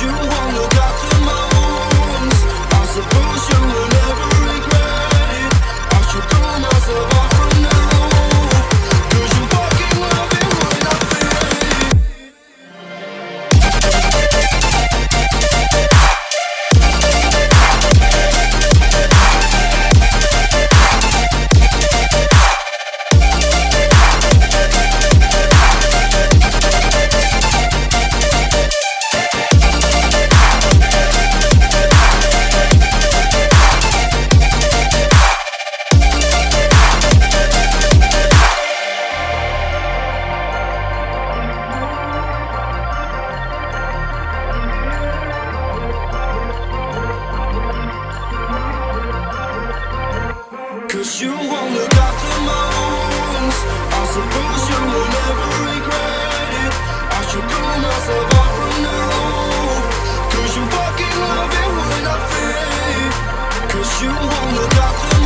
you won't look after my wounds. I suppose you will never regret it. I should throw myself off from the roof, 'cause you fucking love it when I feel it. Cause you won't look after my wounds. I suppose you will never regret it. I should throw myself off from the roof, 'cause you fucking love it when I feel it. 'Cause you won't look after my